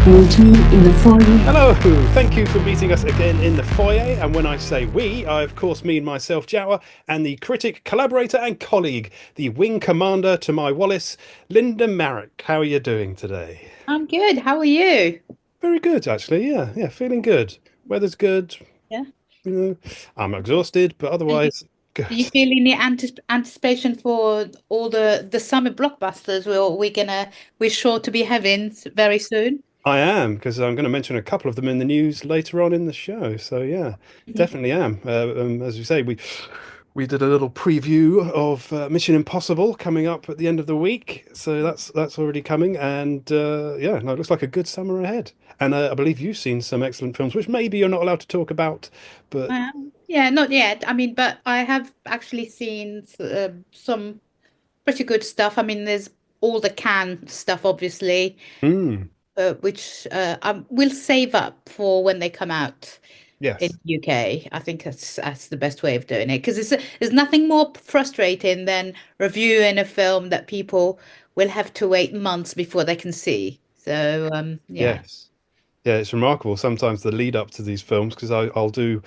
meeting in the foyer. Hello, thank you for meeting us again in the foyer. And when I say we, I of course mean myself, Jawa, and the critic, collaborator, and colleague, the wing commander to my Wallace, Linda Marric. How are you doing today? I'm good. How are you? Very good, actually. Yeah, feeling good. Weather's good. Yeah. You know, I'm exhausted, but Are you, otherwise are you good. feeling the anticipation for all the summer blockbusters we're sure to be having very soon? I am, because I'm going to mention a couple of them in the news later on in the show. So yeah, Mhm. definitely am. As you say, we did a little preview of Mission Impossible coming up at the end of the week. So that's already coming, and yeah, no, it looks like a good summer ahead. And I believe you've seen some excellent films, which maybe you're not allowed to talk about, but Yeah, not yet. I mean, but I have actually seen some pretty good stuff. I mean, there's all the Cannes stuff, obviously, mm, which I will save up for when they come out in yes. UK. I think that's the best way of doing it because there's nothing more frustrating than reviewing a film that people will have to wait months before they can see. So yeah. Yes. Yeah, it's remarkable sometimes the lead up to these films because I'll do,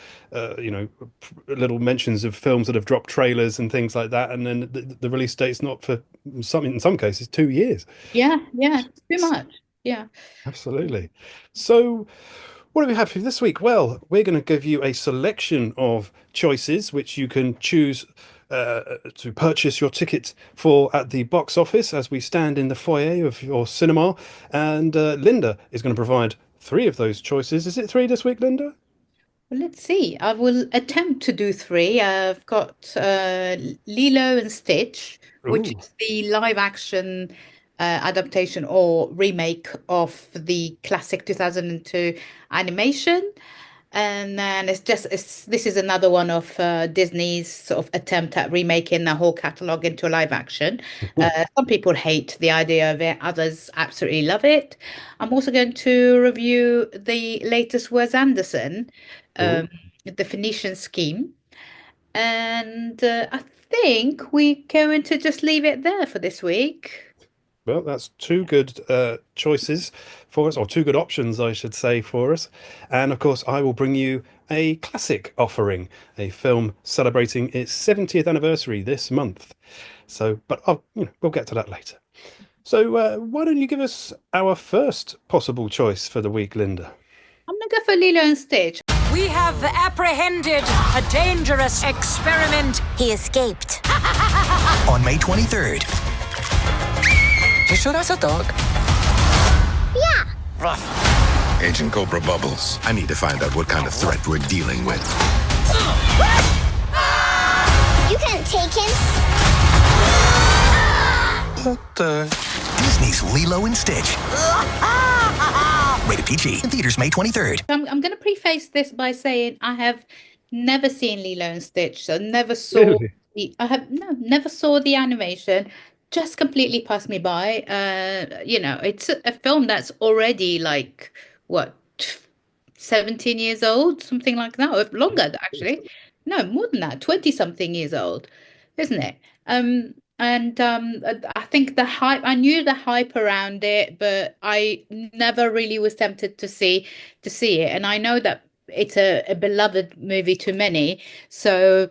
little mentions of films that have dropped trailers and things like that, and then the release date's not for in some cases 2 years. Yeah, too much. Yeah. Absolutely. So, what do we have for you this week? Well, we're going to give you a selection of choices which you can choose to purchase your ticket for at the box office as we stand in the foyer of your cinema. And Linda is going to provide three of those choices. Is it three this week, Linda? Well, let's see. I will attempt to do three. I've got Lilo and Stitch, which Ooh, is the live action adaptation or remake of the classic 2002 animation. And then this is another one of Disney's sort of attempt at remaking the whole catalog into a live action. Some people hate the idea of it, others absolutely love it. I'm also going to review the latest Wes Anderson, ooh. um, the Phoenician Scheme, and I think we're going to just leave it there for this week. Well, that's two good choices for us, or two good options, I should say, for us. And of course, I will bring you a classic offering, a film celebrating its 70th anniversary this month. So, but we'll get to that later. So, why don't you give us our first possible choice for the week, Linda? I'm gonna go for Lilo and Stitch. We have apprehended a dangerous experiment. He escaped. On May 23rd. You sure that's a dog? Yeah. Rough. Agent Cobra Bubbles. I need to find out what kind of threat we're dealing with. You can't take him. Disney's Lilo and Stitch. Rated PG. In theaters May 23rd. I'm going to preface this by saying I have never seen Lilo and Stitch, so never saw Really? never saw the animation. Just completely passed me by. It's a film that's already like what 17 years old, something like that, or longer actually. No, more than that, 20 something years old, isn't it? And I think the hype, I knew the hype around it, but I never really was tempted to see it. And I know that it's a beloved movie to many. So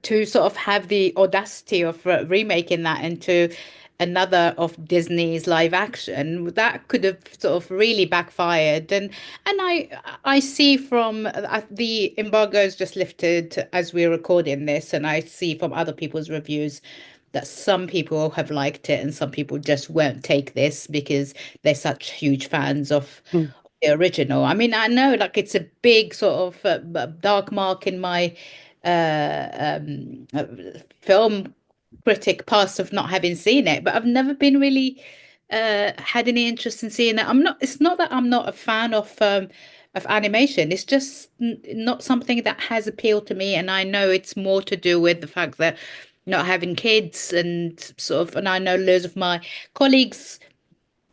to sort of have the audacity of remaking that into another of Disney's live action, that could have sort of really backfired. And I see from the embargo's just lifted as we're recording this, and I see from other people's reviews that some people have liked it and some people just won't take this because they're such huge fans of Hmm. the original. I mean, I know like it's a big sort of dark mark in my film critic past of not having seen it, but I've never been really had any interest in seeing it. It's not that I'm not a fan of animation. It's just not something that has appealed to me, and I know it's more to do with the fact that not having kids and sort of, and I know loads of my colleagues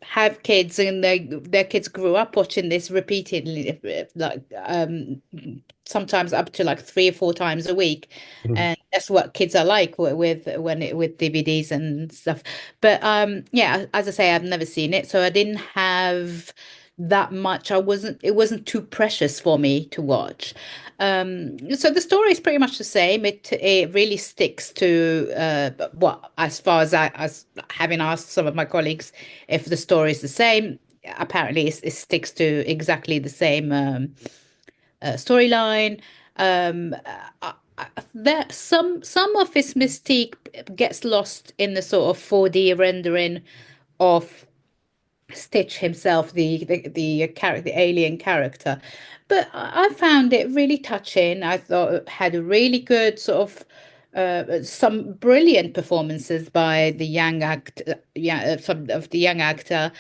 have kids and their kids grew up watching this repeatedly, like sometimes up to like 3 or 4 times a week, Mhm. and that's what kids are like with DVDs and stuff. But yeah, as I say, I've never seen it, so I didn't have that much. It wasn't too precious for me to watch. So the story is pretty much the same. It really sticks to what, as far as as having asked some of my colleagues if the story is the same, apparently it sticks to exactly the same storyline. Um, there some of its mystique gets lost in the sort of 4D rendering of Stitch himself, the character, the alien character. But I found it really touching. I thought it had a really good sort of some brilliant performances by the young act, yeah, some of the young actor.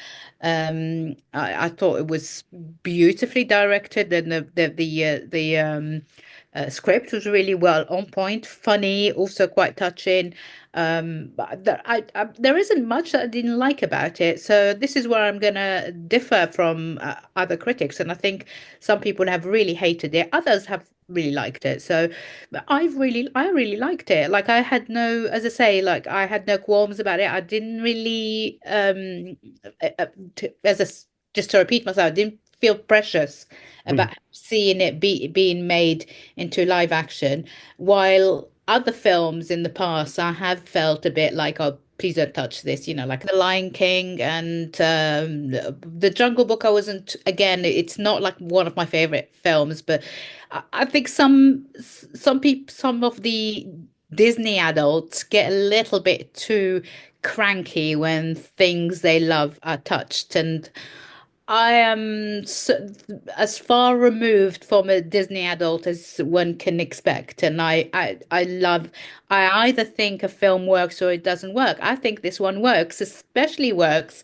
I thought it was beautifully directed, and the script was really well on point, funny, also quite touching. But there isn't much that I didn't like about it. So this is where I'm gonna differ from other critics, and I think some people have really hated it, others have really liked it. So but I really liked it. Like I had no, as I say, like I had no qualms about it. I didn't really, as a, just to repeat myself, I didn't feel precious Mhm. about seeing it being made into live action. While other films in the past, I have felt a bit like, oh, please don't touch this, like The Lion King and The Jungle Book. I wasn't, again, it's not like one of my favorite films, but I think some of the Disney adults get a little bit too cranky when things they love are touched. And I am as far removed from a Disney adult as one can expect. And I either think a film works or it doesn't work. I think this one works, especially works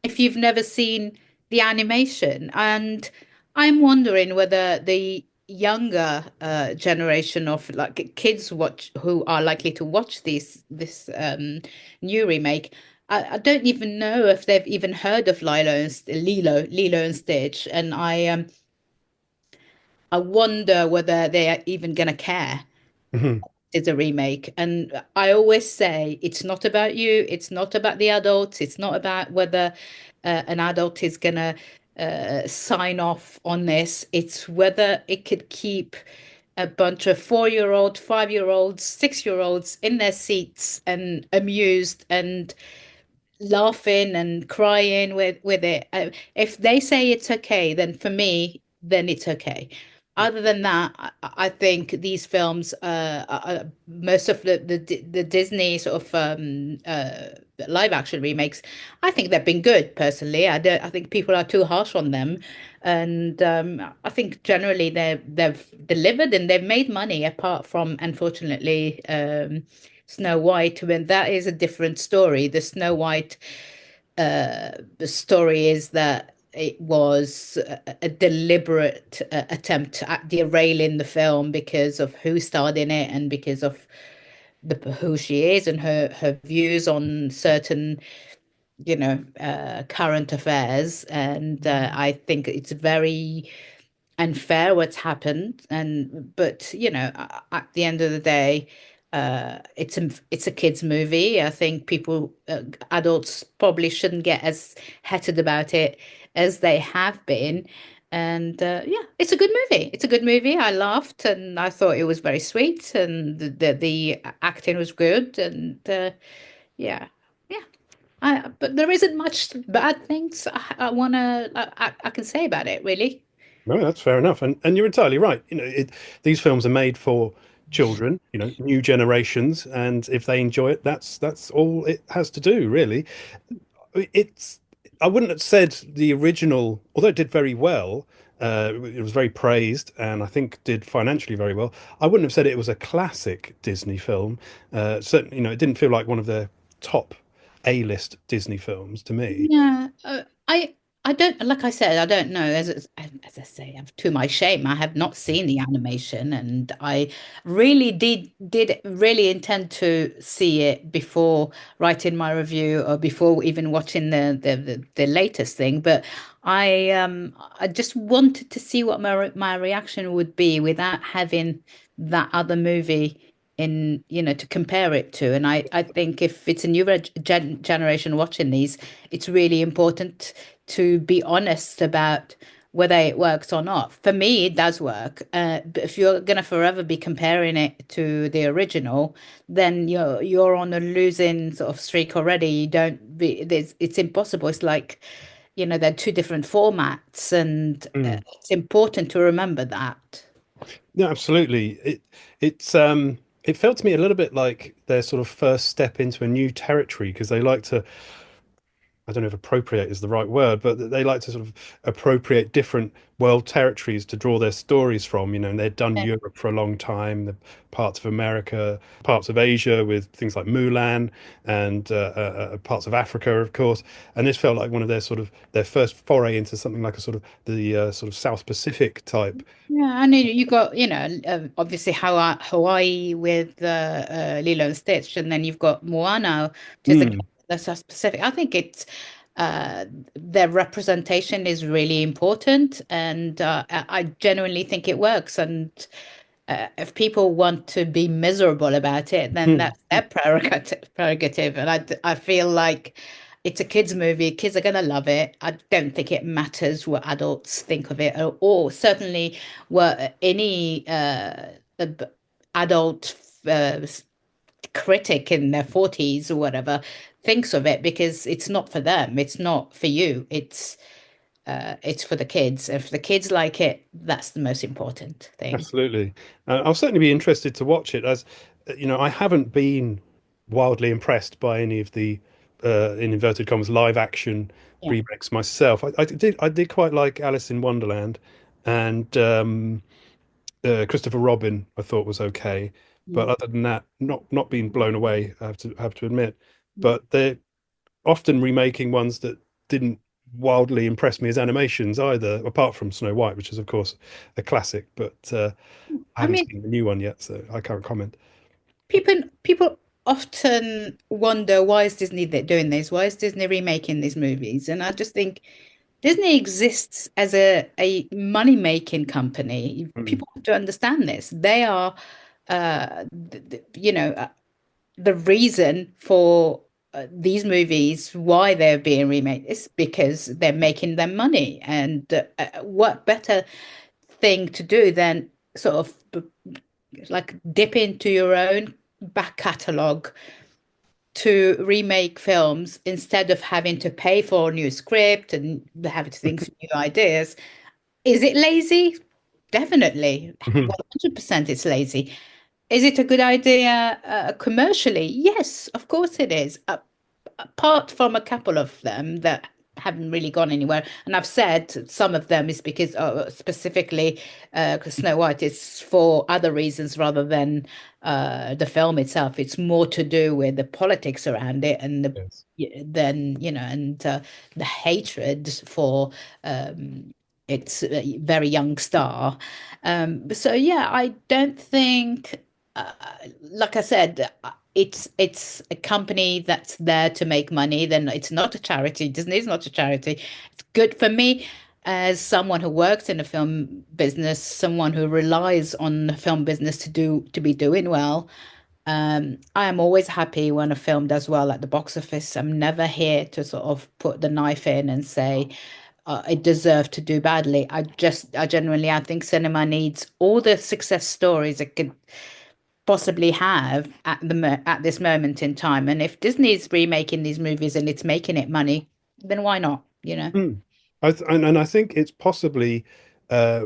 if you've never seen the animation. And I'm wondering whether the younger generation of like kids watch who are likely to watch this new remake. I don't even know if they've even heard of Lilo and Stitch, and I wonder whether they are even gonna care Mhm. it's a remake. And I always say it's not about you, it's not about the adults, it's not about whether an adult is gonna sign off on this. It's whether it could keep a bunch of 4-year-old, 5-year-olds, 6-year-olds in their seats and amused and laughing and crying with it. If they say it's okay, then for me, then it's okay. Other than that, I think these films, most of the Disney sort of live action remakes, I think they've been good personally. I think people are too harsh on them, and I think generally they've delivered and they've made money. Apart from, unfortunately, Snow White, when that is a different story. The Snow White the story is that it was a deliberate attempt at derailing the film because of who starred in it and because of who she is and her views on certain, current affairs. And I think it's very unfair what's happened. And but at the end of the day, it's a kids movie. I think people, adults probably shouldn't get as heated about it as they have been. And yeah, it's a good movie. It's a good movie. I laughed and I thought it was very sweet, and the acting was good. And yeah, yeah. But there isn't much bad things I can say about it, really. No, that's fair enough, and you're entirely right. These films are made for children, new generations, and if they enjoy it, that's all it has to do, really. It's I wouldn't have said the original, although it did very well. It was very praised, and I think did financially very well. I wouldn't have said it was a classic Disney film. Certainly, it didn't feel like one of the top A-list Disney films to me. Yeah, I I don't, like I said, I don't know. As I say, to my shame, I have not seen the animation, and I really did really intend to see it before writing my review or before even watching the latest thing. But I just wanted to see what my reaction would be without having that other movie in, to compare it to. And I think if it's a newer generation watching these, it's really important to be honest about whether it works or not. For me, it does work. But if you're gonna forever be comparing it to the original, then you're on a losing sort of streak already. You don't be it's impossible. It's like, they're two different formats, and Mm. it's important to remember that. No, absolutely. It felt to me a little bit like their sort of first step into a new territory because they like to, I don't know if appropriate is the right word, but they like to sort of appropriate different world territories to draw their stories from, and they'd done Yeah. Europe for a long time, the parts of America, parts of Asia with things like Mulan, and parts of Africa, of course. And this felt like one of their sort of their first foray into something like a sort of the sort of South Pacific type. Yeah, and then you got, obviously Hawaii with Lilo and Stitch, and then you've got Moana, which is again Mm, the South Pacific. I think it's their representation is really important, and I genuinely think it works. And if people want to be miserable about it, then mm, that's their prerogative. And I feel like it's a kids' movie. Kids are going to love it. I don't think it matters what adults think of it, or certainly what any adult critic in their 40s or whatever thinks of it, because it's not for them. It's not for you. It's for the kids. If the kids like it, that's the most important thing. absolutely. I'll certainly be interested to watch it as, I haven't been wildly impressed by any of the in inverted commas live action Yeah. remakes myself. I did quite like Alice in Wonderland, and Christopher Robin I thought was okay, but Mm. other than that, not being blown away. I have to admit, but they're often remaking ones that didn't wildly impress me as animations either, apart from Snow White, which is of course a classic, but I I haven't mean, seen the new one yet, so I can't comment. people often wonder, why is Disney doing this? Why is Disney remaking these movies? And I just think Disney exists as a money-making company. Mm, People have to understand this. They are, the reason for these movies, why they're being remade, is because they're making them money. And what better thing to do than sort of like dip into your own back catalogue to remake films instead of having to pay for a new script and having to think of new ideas. Is it lazy? Definitely. mhm, 100% it's lazy. Is it a good idea commercially? Yes, of course it is. Apart from a couple of them that haven't really gone anywhere. And I've said some of them is because specifically Snow White is for other reasons rather than the film itself. It's more to do with the politics around it and yes. then, and the hatred for its very young star. So yeah, I don't think, uh, like I said, it's a company that's there to make money. Then it's not a charity. Disney's not a charity. It's good for me as someone who works in the film business, someone who relies on the film business to be doing well. I am always happy when a film does well at the box office. I'm never here to sort of put the knife in and say it deserved to do badly. I genuinely, I think cinema needs all the success stories it could possibly have at this moment in time. And if Disney's remaking these movies and it's making it money, then why not? Mm. And I think it's possibly, I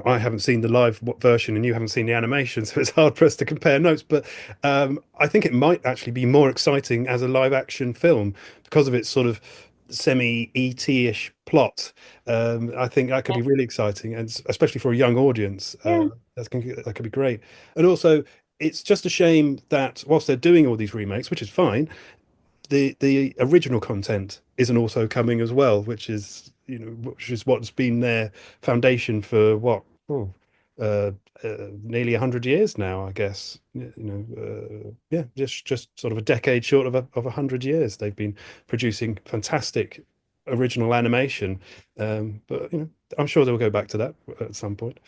haven't seen the live version and you haven't seen the animation, so it's hard for us to compare notes. But I think it might actually be more exciting as a live action film because of its sort of semi ET-ish plot. I think that could be really exciting, and especially for a young audience, Yeah. that could be great. And also, it's just a shame that whilst they're doing all these remakes, which is fine, the original content isn't also coming as well, which is which is what's been their foundation for what, uh, nearly 100 years now, I guess. Yeah, just sort of a decade short of 100 years. They've been producing fantastic original animation, but I'm sure they'll go back to that at some point.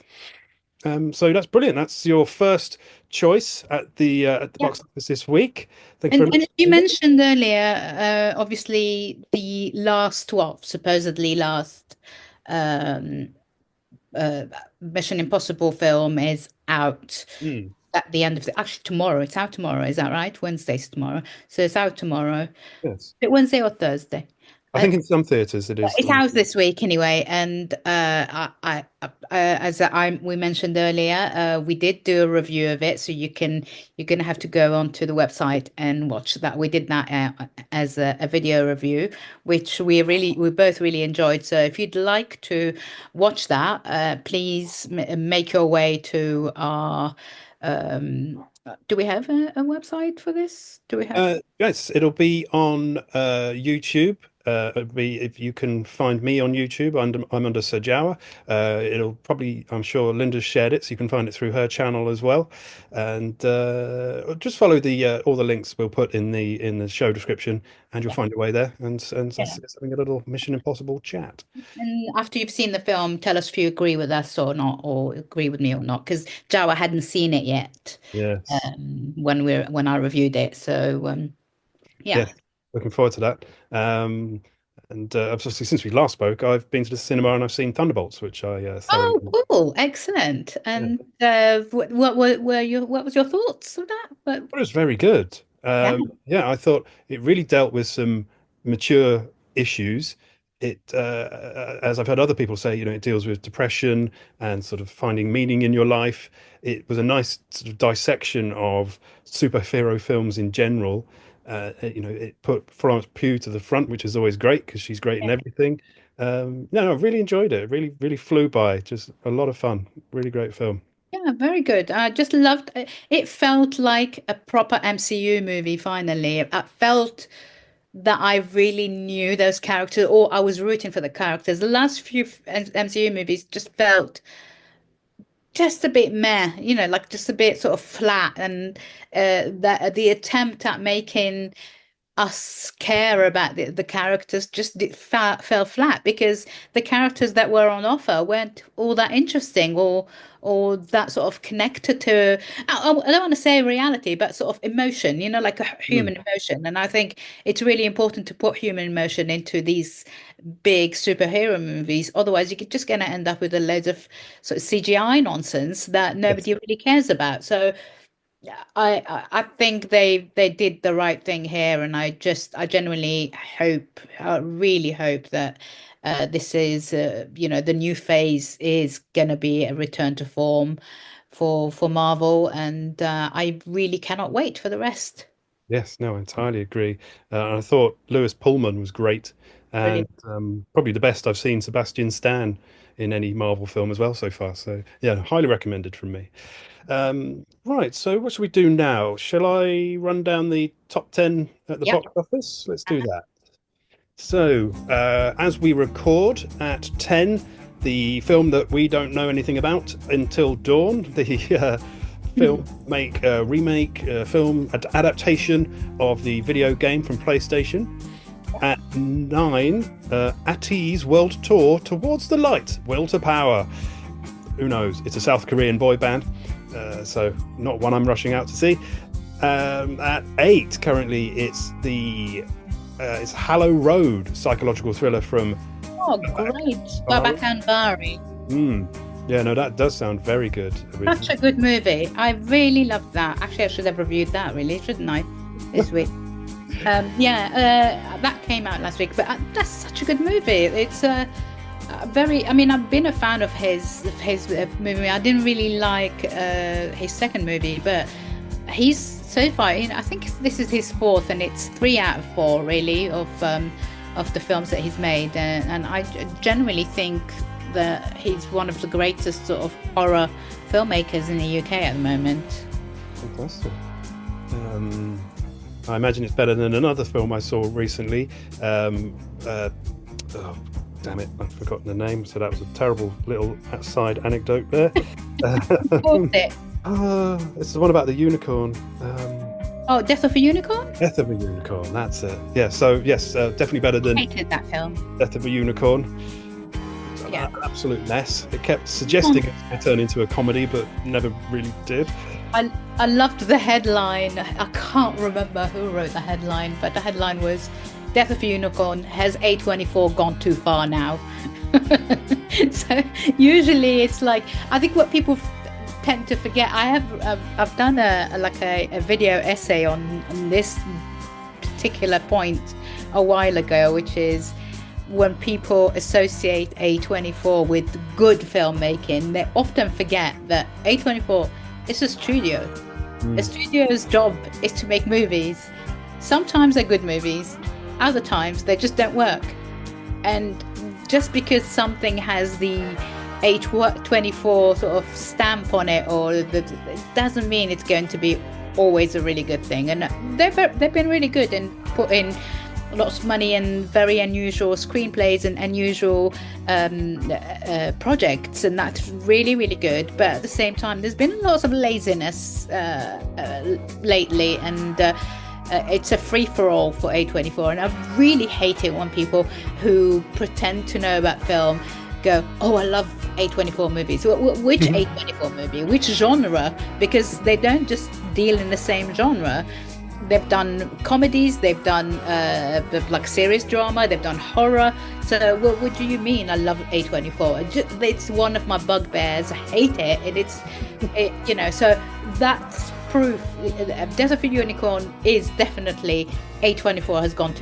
So that's brilliant. That's your first choice at the Yeah. box office this week. Thank you very And much. you mentioned earlier, obviously the last, well, supposedly last um, uh, Mission Impossible film is out Mm, at the end of actually tomorrow. It's out tomorrow. Is that right? Wednesday's tomorrow. So it's out tomorrow. yes, Is it Wednesday or Thursday? I think in some theatres it is. It's out this week anyway, and we mentioned earlier, we did do a review of it, so you're gonna have to go onto the website and watch that. We did that as a video review, which we both really enjoyed. So if you'd like to watch that, please make your way to our. Do we have a website for this? Do we have? Yes, it'll be on YouTube. It'll be if you can find me on YouTube. I'm under Sir Jawa. It'll probably, I'm sure Linda's shared it, so you can find it through her channel as well. And just follow the all the links we'll put in the show description, and you'll find your way there. And Yeah. us having a little Mission Impossible chat. And after you've seen the film, tell us if you agree with us or not, or agree with me or not, because Jawa hadn't seen it yet Yes. when I reviewed it. So yeah. Yes, looking forward to that. And obviously, since we last spoke, I've been to the cinema and I've seen Thunderbolts, which I thoroughly. Oh, cool, excellent. And what was your thoughts of that? It was very good. Yeah. Yeah, I thought it really dealt with some mature issues. As I've heard other people say, it deals with depression and sort of finding meaning in your life. It was a nice sort of dissection of superhero films in general. It put Florence Pugh to the front, which is always great because she's great in everything. No, I really enjoyed it. It really, really flew by. Just a lot of fun. Really great film. Yeah, very good. I just loved it. It felt like a proper MCU movie finally. I felt that I really knew those characters, or I was rooting for the characters. The last few MCU movies just felt just a bit meh, like just a bit sort of flat, and that the attempt at making us care about the characters just fell flat because the characters that were on offer weren't all that interesting or that sort of connected to I don't want to say reality, but sort of emotion, like a human emotion. And I think it's really important to put human emotion into these big superhero movies. Otherwise, you're just going to end up with a loads of sort of CGI nonsense that nobody really cares about. So I think they did the right thing here, and I genuinely hope, I really hope that this is the new phase is going to be a return to form for Marvel, and I really cannot wait for the rest. Yes, no, I entirely agree. I thought Lewis Pullman was great, and probably the best I've seen Sebastian Stan in any Marvel film as well so far. So yeah, highly recommended from me. Right, so what should we do now? Shall I run down the top 10 at the Yep. box office? Let's do that. So, as we record at 10, the film that we don't know anything about until dawn, the remake film adaptation of the video game from PlayStation. At 9, Ati's world tour towards the light, will to power. Who knows? It's a South Korean boy band, so not one I'm rushing out to see. At 8, currently, it's Hallow Road, psychological thriller from. Oh, great! Babakan Bari. Yeah, no, that does sound very good. Such a good movie. I really loved that. Actually, I should have reviewed that, really, shouldn't I? This week. That came out last week, but that's such a good movie. It's very. I mean, I've been a fan of his movie. I didn't really like his second movie, but he's so far. I think this is his fourth, and it's 3 out of 4 really of the films that he's made, and I genuinely think that he's one of the greatest sort of horror filmmakers in the UK at the moment. Fantastic. I imagine it's better than another film I saw recently. damn it, I've forgotten the name. So that was a terrible little side anecdote there. What's it? It's the one about the unicorn. Oh, Death of a Unicorn? Death of a Unicorn, that's it. Yeah, so yes, definitely better than Hated that film. Death of a Unicorn. Yeah. Absolute mess. It kept suggesting it would turn into a comedy, but never really did. I loved the headline. I can't remember who wrote the headline, but the headline was Death of a Unicorn, has A24 gone too far now? So usually it's like, I think what people tend to forget, I've done a video essay on this particular point a while ago, which is when people associate A24 with good filmmaking, they often forget that A24 is a studio. A studio's job is to make movies. Sometimes they're good movies, other times they just don't work. And just because something has the A24 sort of stamp on it, it doesn't mean it's going to be always a really good thing. And they've been really good and put in lots of money and very unusual screenplays and unusual projects, and that's really, really good. But at the same time, there's been lots of laziness lately, and it's a free-for-all for A24, and I really hate it when people who pretend to know about film go, oh, I love A24 movies. Which A24 movie? Which genre? Because they don't just deal in the same genre. They've done comedies, they've done like serious drama, they've done horror. So what do you mean I love A24? It's one of my bugbears. I hate it. And so that's proof. Death of a Unicorn is definitely A24 has gone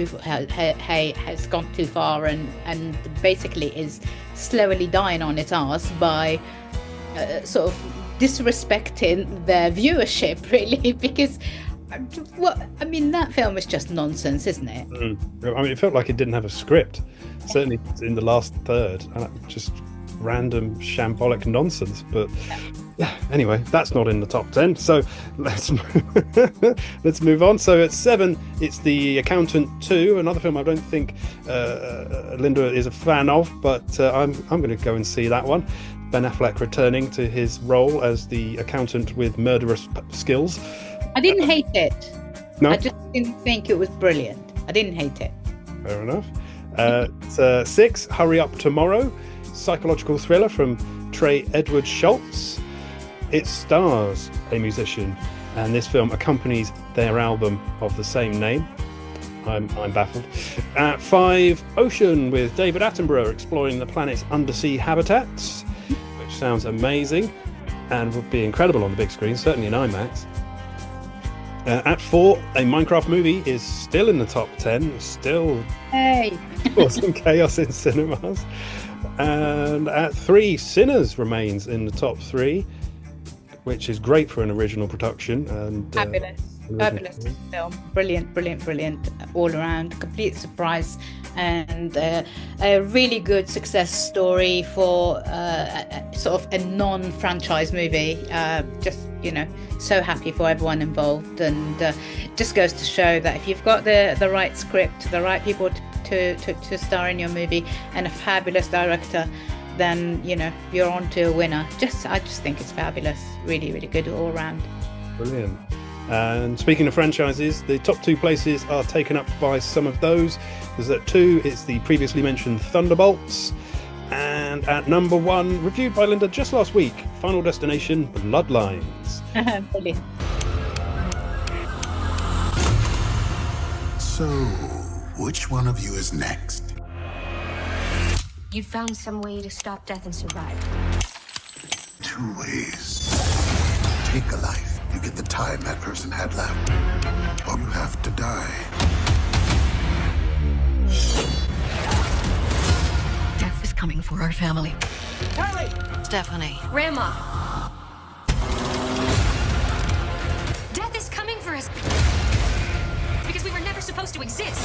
too far and basically is slowly dying on its arse by sort of disrespecting their viewership, really, because that film is just nonsense, isn't it? I mean, it felt like it didn't have a script, certainly in the last third, and just random shambolic nonsense. But yeah, anyway, that's not in the top 10, so let's move on. So at 7, it's The Accountant 2, another film I don't think Linda is a fan of, but I'm going to go and see that one. Ben Affleck returning to his role as the accountant with murderous skills. I didn't hate it. No? I just didn't think it was brilliant. I didn't hate it. Fair enough. 6, Hurry Up Tomorrow, psychological thriller from Trey Edward Schultz. It stars a musician, and this film accompanies their album of the same name. I'm baffled. At 5, Ocean, with David Attenborough exploring the planet's undersea habitats, which sounds amazing and would be incredible on the big screen, certainly in IMAX. At 4, a Minecraft movie is still in the top 10, still causing chaos in cinemas. And at 3, Sinners remains in the top 3, which is great for an original production. And Fabulous film. Brilliant all around. Complete surprise, and a really good success story for sort of a non-franchise movie. So happy for everyone involved, and just goes to show that if you've got the right script, the right people to star in your movie, and a fabulous director, then you're on to a winner. I just think it's fabulous. Really, really good all around. Brilliant. And speaking of franchises, the top 2 places are taken up by some of those. Because at 2, it's the previously mentioned Thunderbolts. And at number 1, reviewed by Linda just last week, Final Destination Bloodlines. Brilliant. So, which one of you is next? You found some way to stop death and survive. 2 ways. Take a life. You get the time that person had left. Or you have to die. Death is coming for our family. Charlie! Stephanie. Grandma! Death is coming for us. Because we were never supposed to exist.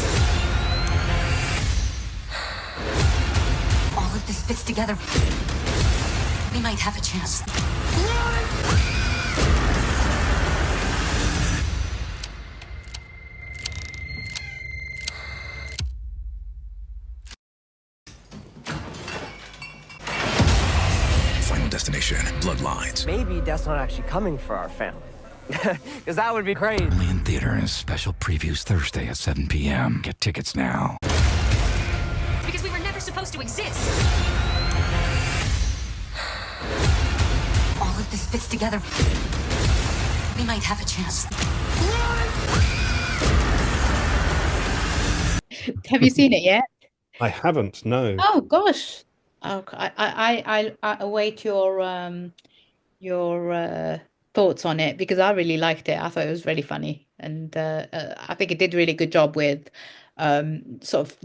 All of this fits together. We might have a chance. destination, Bloodlines. Maybe Death's not actually coming for our family. Because that would be crazy. Only in theaters. Special previews Thursday at 7 p.m. Get tickets now. Because we were never supposed to exist. All of this fits together. We might have a chance. Have you seen it yet? I haven't, no. Oh gosh. Oh, I await your thoughts on it because I really liked it. I thought it was really funny, and I think it did a really good job with sort of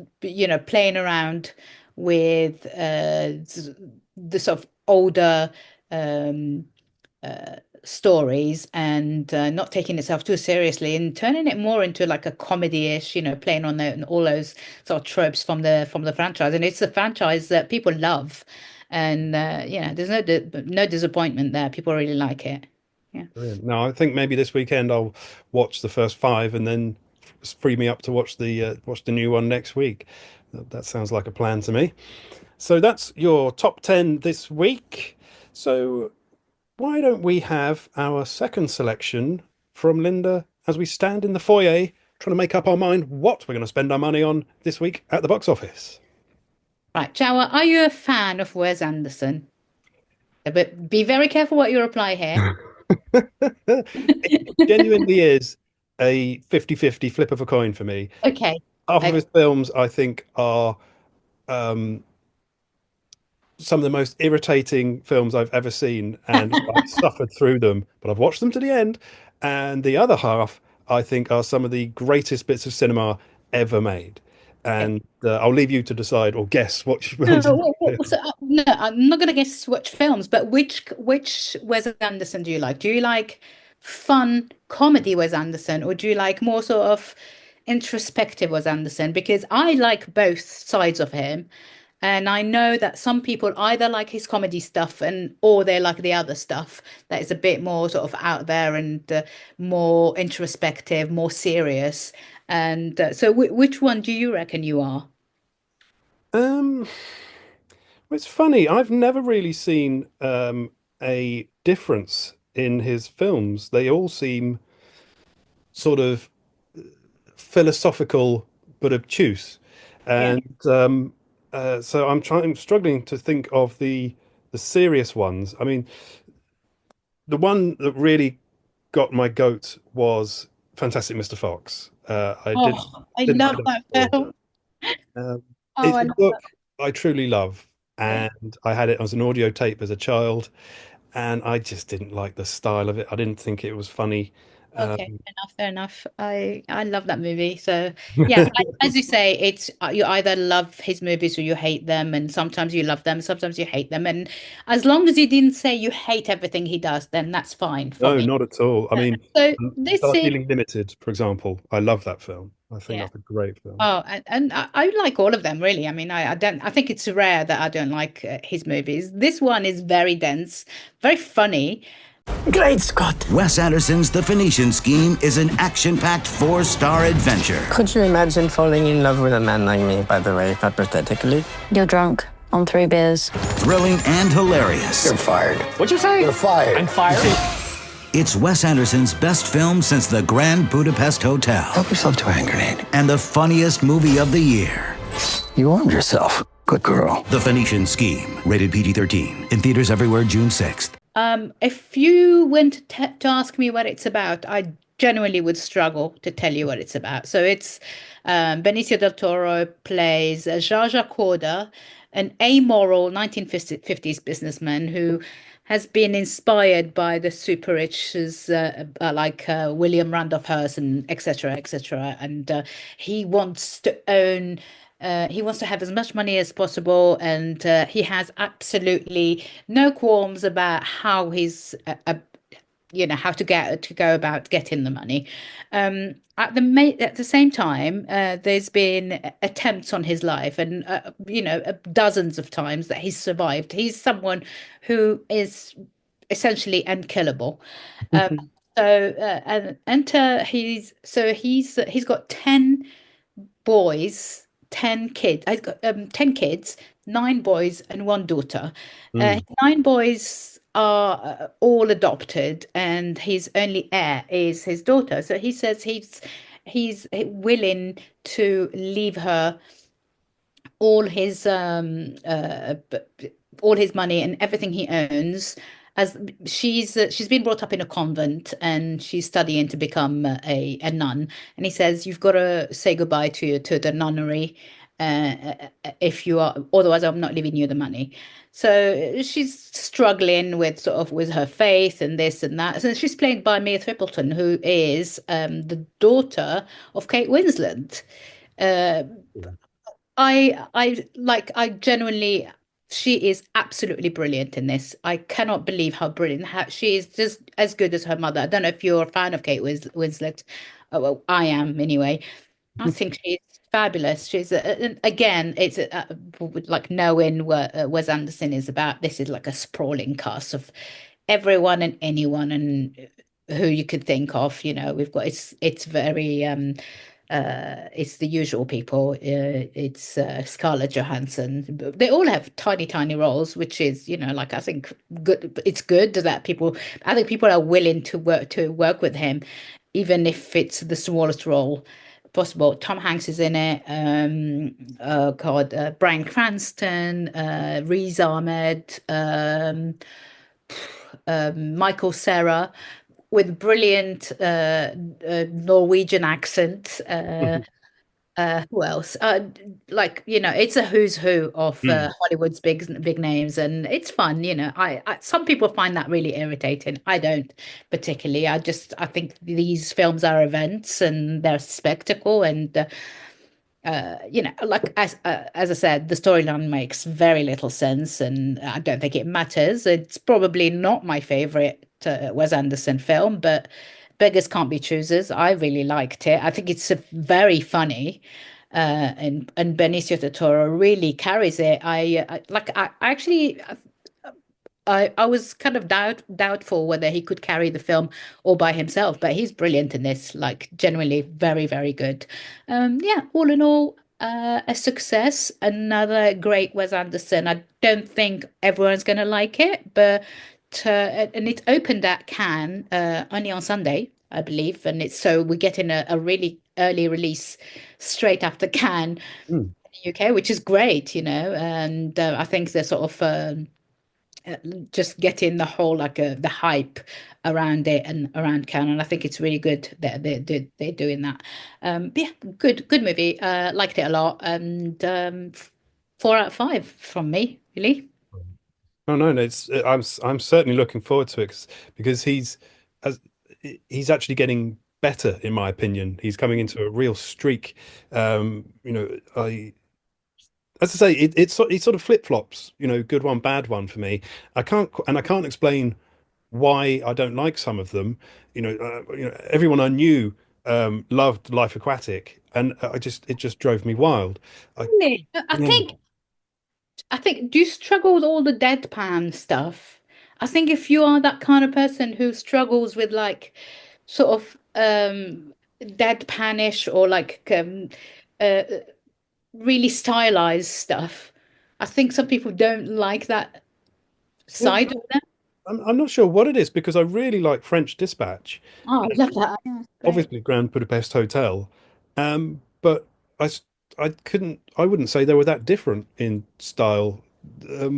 playing around with the sort of older stories and not taking itself too seriously and turning it more into like a comedy-ish, playing on all those sort of tropes from the franchise. And it's a franchise that people love, and there's no disappointment there. People really like it. Yeah. Brilliant. No, I think maybe this weekend I'll watch the first 5 and then free me up to watch the new one next week. That sounds like a plan to me. So that's your top 10 this week. So why don't we have our second selection from Linda as we stand in the foyer trying to make up our mind what we're going to spend our money on this week at the box office. Right, Jawa, are you a fan of Wes Anderson? But be very careful what you reply here. It genuinely is a 50-50 flip of a coin for me. Okay. Half of his films, I think, are some of the most irritating films I've ever seen, and I've suffered through them, but I've watched them to the end. And the other half, I think, are some of the greatest bits of cinema ever made. And I'll leave you to decide or guess what films. No, I'm not going to guess which films, but which Wes Anderson do you like? Do you like fun comedy Wes Anderson, or do you like more sort of introspective Wes Anderson? Because I like both sides of him. And I know that some people either like his comedy stuff or they like the other stuff that is a bit more sort of out there and more introspective, more serious. And so which one do you reckon you are? It's funny. I've never really seen a difference in his films. They all seem sort of philosophical but obtuse. And so I'm struggling to think of the serious ones. I mean, the one that really got my goat was Fantastic Mr. Fox. I love that film. It's a book I truly love, and I had it as an audio tape as a child, and I just didn't like the style of it. I didn't think it was funny. Okay, fair enough. I love that movie. So yeah, as you say, it's you either love his movies or you hate them, and sometimes you love them, sometimes you hate them. And as long as you didn't say you hate everything he does, then that's fine for me. No, not at all. I mean, so this Darjeeling Limited, for example, I love that film. I think that's a great film. Oh, and I like all of them, really. I mean, I think it's rare that I don't like his movies. This one is very dense, very funny. Great Scott! Wes Anderson's The Phoenician Scheme is an action-packed 4-star adventure. Could you imagine falling in love with a man like me, by the way, hypothetically? You're drunk on 3 beers. Thrilling and hilarious. You're fired. What'd you say? You're fired. I'm fired? It's Wes Anderson's best film since The Grand Budapest Hotel. Help yourself to a hand grenade. And the funniest movie of the year. You armed yourself. Good girl. The Phoenician Scheme. Rated PG-13. In theaters everywhere June 6th. If you went to ask me what it's about, I genuinely would struggle to tell you what it's about. So it's Benicio del Toro plays Zsa Zsa Corda, an amoral 1950s businessman who has been inspired by the super rich like William Randolph Hearst and etc. And he wants to own. He wants to have as much money as possible, and he has absolutely no qualms about how he's, how to go about getting the money. At the same time, there's been attempts on his life, and dozens of times that he's survived. He's someone who is essentially unkillable. He's got 10 boys. 10 kids. I've got 10 kids, nine boys and one daughter. His Mm. nine boys are all adopted, and his only heir is his daughter. So he says he's willing to leave her all his all his money and everything he owns, as she's been brought up in a convent and she's studying to become a nun. And he says you've got to say goodbye to the nunnery, if you are, otherwise I'm not leaving you the money. So she's struggling with sort of with her faith and this and that. So she's played by Mia Trippleton, who is the daughter of Kate Winslet. uh, I genuinely, she is absolutely brilliant in this. I cannot believe how brilliant she is, just as good as her mother. I don't know if you're a fan of Kate Winslet. Well, I am anyway. I think she's fabulous. She's again, it's like knowing what Wes Anderson is about. This is like a sprawling cast of everyone and anyone and who you could think of. You know, we've got it's very it's the usual people. It's Scarlett Johansson. They all have tiny, tiny roles, which is, you know, like I think good. It's good that people. I think people are willing to work with him, even if it's the smallest role possible. Tom Hanks is in it. God, Bryan Cranston, Riz Ahmed, Michael Cera with brilliant Norwegian accent. Who else? Like, you know, it's a who's who of Mm. Hollywood's big names, and it's fun. You know, some people find that really irritating. I don't particularly. I think these films are events and they're spectacle, and you know, like as I said, the storyline makes very little sense, and I don't think it matters. It's probably not my favorite Wes Anderson film, but beggars can't be choosers. I really liked it. I think it's very funny, and Benicio del Toro really carries it. I actually. I was kind of doubtful whether he could carry the film all by himself, but he's brilliant in this, like genuinely very, very good. Yeah, all in all, a success. Another great Wes Anderson. I don't think everyone's going to like it, but and it opened at Cannes only on Sunday, I believe, and it's so we're getting a really early release straight after Cannes Mm. in the UK, which is great, you know, and I think they're sort of. Just getting the whole like the hype around it and around Canon. I think it's really good that they're doing that. But yeah, good movie. Liked it a lot, and 4 out of 5 from me, really. Oh no, no, it's I'm certainly looking forward to it because as he's actually getting better in my opinion. He's coming into a real streak. You know, I as I say, it sort of flip-flops, you know, good one, bad one for me. I can't explain why I don't like some of them. You know, everyone I knew loved Life Aquatic, and it just drove me wild. I, Really? yeah. I think, do you struggle with all the deadpan stuff? I think if you are that kind of person who struggles with like sort of deadpanish or like uh, really stylized stuff, I think some people don't like that Yeah, side of them. I'm not sure what it is because I really like French Dispatch, Oh, I love that. Yeah, great. obviously Grand Budapest Hotel, but I wouldn't say they were that different in style.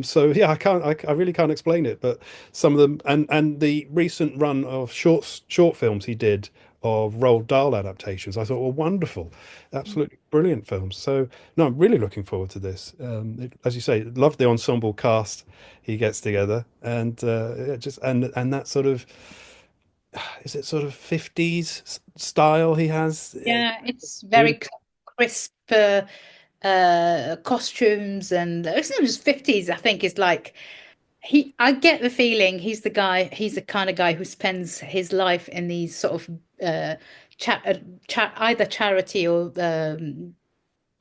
So yeah, I really can't explain it, but some of them and the recent run of short films he did of Roald Dahl adaptations, I thought were wonderful, absolutely brilliant films. So no, I'm really looking forward to this. As you say, love the ensemble cast he gets together, and just and that sort of is it sort of 50s style he has. Yeah, it's very Beautiful. crisp costumes, and it's not just 50s. I think it's like I get the feeling he's the kind of guy who spends his life in these sort of either charity or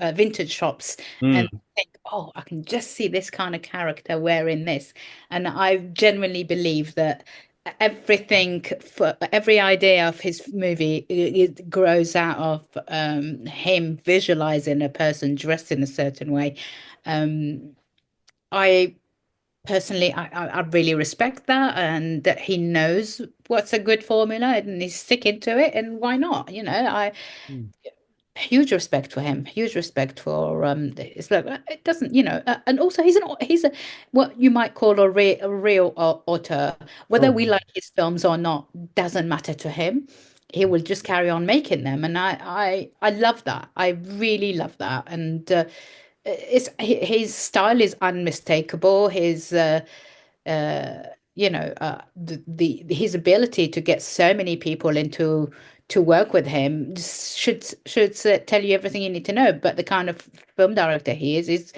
vintage shops, and Mm. think, oh, I can just see this kind of character wearing this. And I genuinely believe that everything for every idea of his movie it grows out of him visualizing a person dressed in a certain way. I personally, I really respect that, and that he knows what's a good formula and he's sticking to it, and why not? Huge respect for him. Huge respect for it's like it doesn't, and also he's a what you might call a real author. Whether we like his films or not doesn't matter to him. He will just carry on making them, and I love that. I really love that, and his style is unmistakable. His his ability to get so many people to work with him should tell you everything you need to know. But the kind of film director he is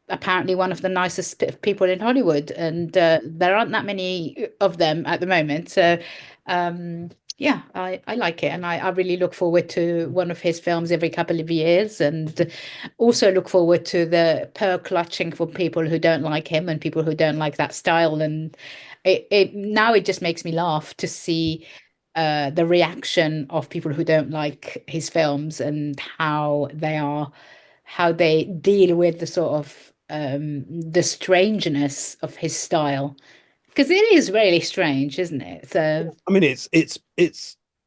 apparently one of the nicest people in Hollywood, and there aren't that many of them at the moment. So yeah, I like it, and I really look forward to one of his films every couple of years, and also look forward to the pearl clutching for people who don't like him and people who don't like that style. And now it just makes me laugh to see the reaction of people who don't like his films, and how they deal with the sort of the strangeness of his style. Because it is really strange, isn't it? So I mean, it's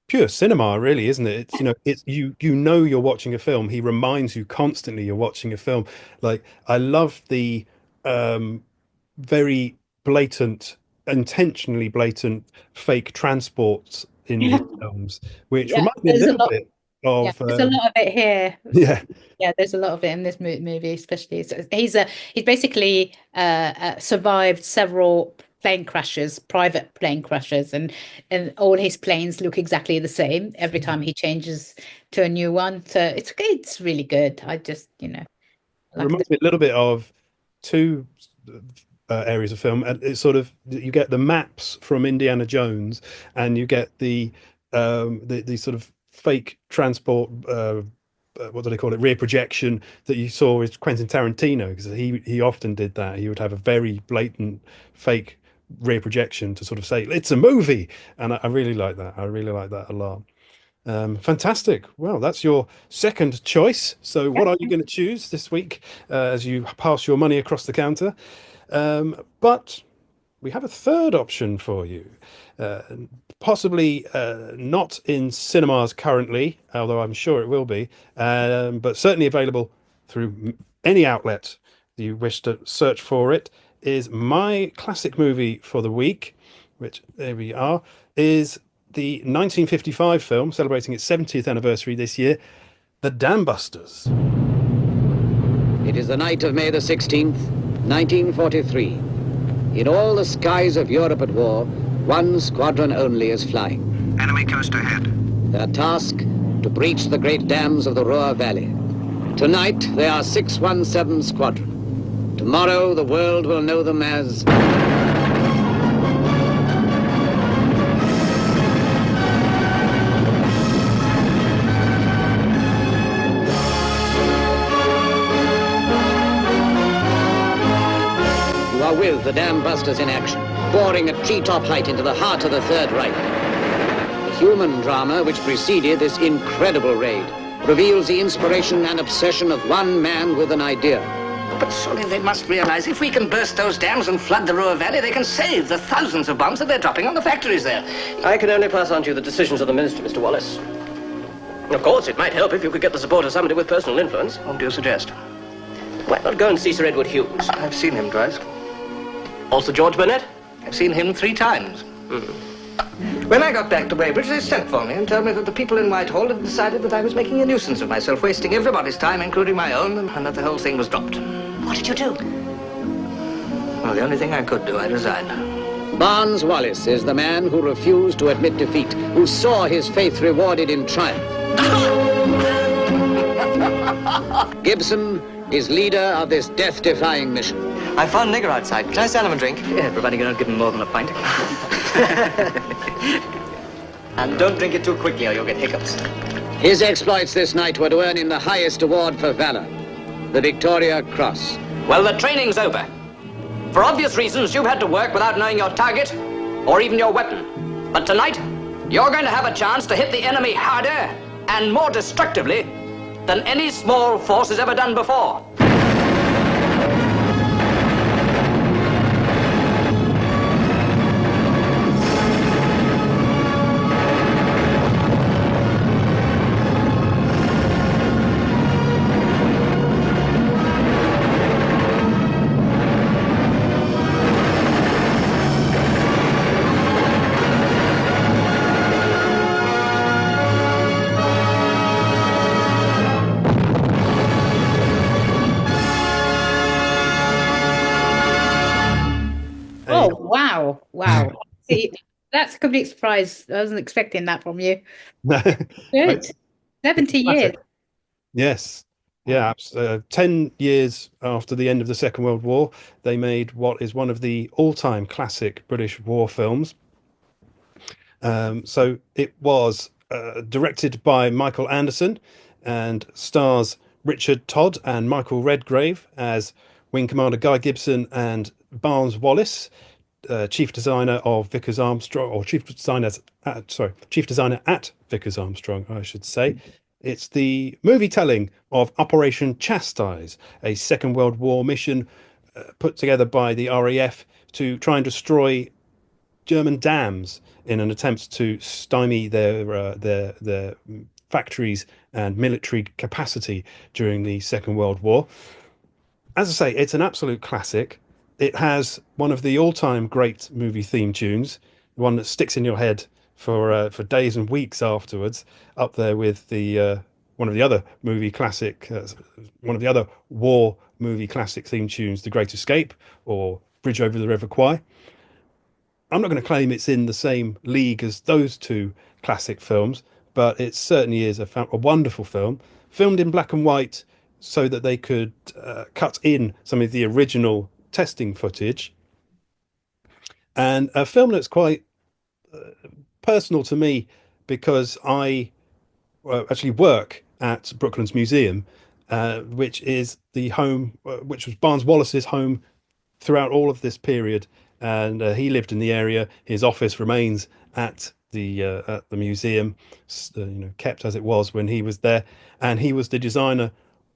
pure cinema, really, isn't it? It's you're watching a film. He reminds you constantly you're watching a film. Like, I love the very blatant, intentionally blatant fake transports in his films, which reminds me a little bit of. There's a lot of it here. Yeah, there's a lot of it in this movie, especially. So he's basically survived several private plane crashes, and all his planes look exactly the same every time he changes to a new one. So it's really good. I just it reminds me a little bit of two areas of film, and it's sort of, you get the maps from Indiana Jones, and you get the sort of fake transport. What do they call it? Rear projection that you saw with Quentin Tarantino, because he often did that. He would have a very blatant fake rear projection to sort of say it's a movie, and I really like that. I really like that a lot. Fantastic. Well, that's your second choice. So what are you going to choose this week as you pass your money across the counter? But we have a third option for you. Possibly not in cinemas currently, although I'm sure it will be, but certainly available through any outlet you wish to search for it. Is my classic movie for the week, which, there we are, is the 1955 film celebrating its 70th anniversary this year, The Dam Busters. It is the night of May the 16th, 1943. In all the skies of Europe at war, one squadron only is flying. Enemy coast ahead. Their task, to breach the great dams of the Ruhr Valley. Tonight, they are 617 Squadron. Tomorrow, the world will know them as... You are with the Dam Busters in action, boring at treetop height into the heart of the Third Reich. The human drama which preceded this incredible raid reveals the inspiration and obsession of one man with an idea. But surely they must realize if we can burst those dams and flood the Ruhr Valley, they can save the thousands of bombs that they're dropping on the factories there. I can only pass on to you the decisions of the ministry, Mr. Wallace. Of course, it might help if you could get the support of somebody with personal influence. Whom do you suggest? Why not go and see Sir Edward Hughes? I've seen him twice. Also George Burnett? I've seen him 3 times. When I got back to Weybridge, they sent for me and told me that the people in Whitehall had decided that I was making a nuisance of myself, wasting everybody's time, including my own, and that the whole thing was dropped. What did you do? Well, the only thing I could do, I resigned. Barnes Wallis is the man who refused to admit defeat, who saw his faith rewarded in triumph. Gibson is leader of this death-defying mission. I found Nigger outside. Can I sell him a drink? Yeah, providing you don't give him more than a pint. And don't drink it too quickly or you'll get hiccups. His exploits this night were to earn him the highest award for valor, the Victoria Cross. Well, the training's over. For obvious reasons, you've had to work without knowing your target or even your weapon. But tonight, you're going to have a chance to hit the enemy harder and more destructively than any small force has ever done before. Wow, wow. See, that's a complete surprise. I wasn't expecting that from you. Good. 70 years. Yes. Yeah, 10 years after the end of the Second World War, they made what is one of the all-time classic British war films. So it was directed by Michael Anderson and stars Richard Todd and Michael Redgrave as Wing Commander Guy Gibson and Barnes Wallis, chief designer of Vickers Armstrong, or chief designer at Vickers Armstrong, I should say. It's the movie telling of Operation Chastise, a Second World War mission put together by the RAF to try and destroy German dams in an attempt to stymie their factories and military capacity during the Second World War. As I say, it's an absolute classic. It has one of the all-time great movie theme tunes, one that sticks in your head for days and weeks afterwards, up there with the one of the other war movie classic theme tunes, The Great Escape or Bridge Over the River Kwai. I'm not going to claim it's in the same league as those two classic films, but it certainly is a wonderful film, filmed in black and white so that they could cut in some of the original testing footage. And a film that's quite personal to me because I actually work at Brooklands Museum, which is the home, which was Barnes Wallis's home throughout all of this period. And he lived in the area. His office remains at the museum, kept as it was when he was there. And he was the designer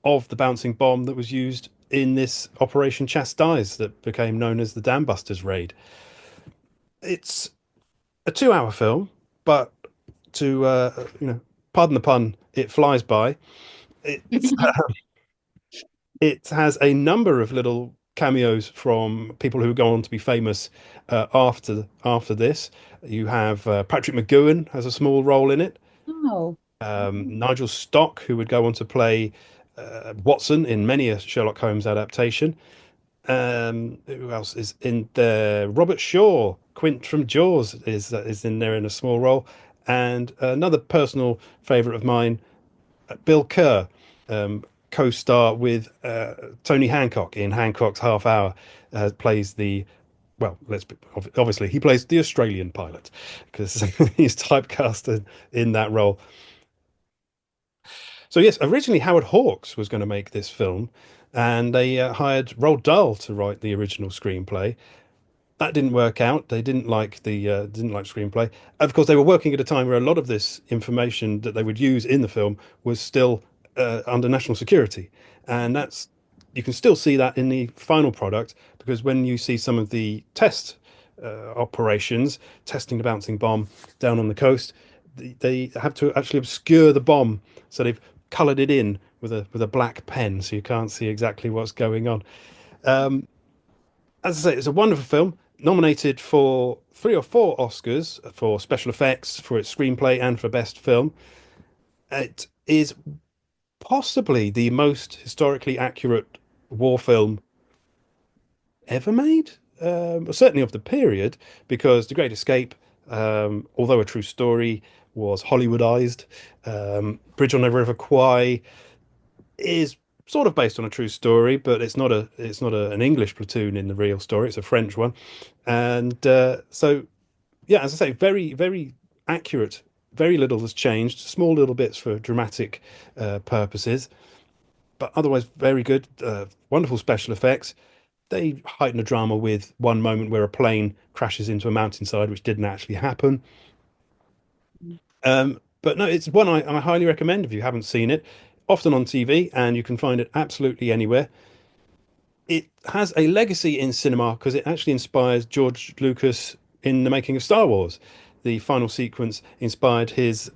of the bouncing bomb that was used in this Operation Chastise that became known as the Dam Busters raid. It's a 2-hour film, but to pardon the pun, it flies by. It has a number of little cameos from people who go on to be famous after this. You have Patrick McGoohan has a small role in it. Oh. Nigel Stock, who would go on to play Watson in many a Sherlock Holmes adaptation. Who else is in there? Robert Shaw, Quint from Jaws, is in there in a small role, and another personal favourite of mine, Bill Kerr, co-star with Tony Hancock in Hancock's Half Hour, plays the obviously he plays the Australian pilot because he's typecast in that role. So yes, originally Howard Hawks was going to make this film, and they hired Roald Dahl to write the original screenplay. That didn't work out. They didn't like the screenplay. Of course, they were working at a time where a lot of this information that they would use in the film was still under national security, and you can still see that in the final product, because when you see some of the test operations testing the bouncing bomb down on the coast, they have to actually obscure the bomb, so they've coloured it in with a black pen, so you can't see exactly what's going on. As I say, it's a wonderful film, nominated for 3 or 4 Oscars for special effects, for its screenplay, and for best film. It is possibly the most historically accurate war film ever made, certainly of the period, because The Great Escape, although a true story, was Hollywoodized. Bridge on the River Kwai is sort of based on a true story, but it's not an English platoon in the real story. It's a French one. And so, yeah, as I say, very, very accurate. Very little has changed. Small little bits for dramatic purposes, but otherwise very good. Wonderful special effects. They heighten the drama with one moment where a plane crashes into a mountainside, which didn't actually happen. But no, it's one I highly recommend if you haven't seen it. Often on TV, and you can find it absolutely anywhere. It has a legacy in cinema because it actually inspires George Lucas in the making of Star Wars. The final sequence inspired his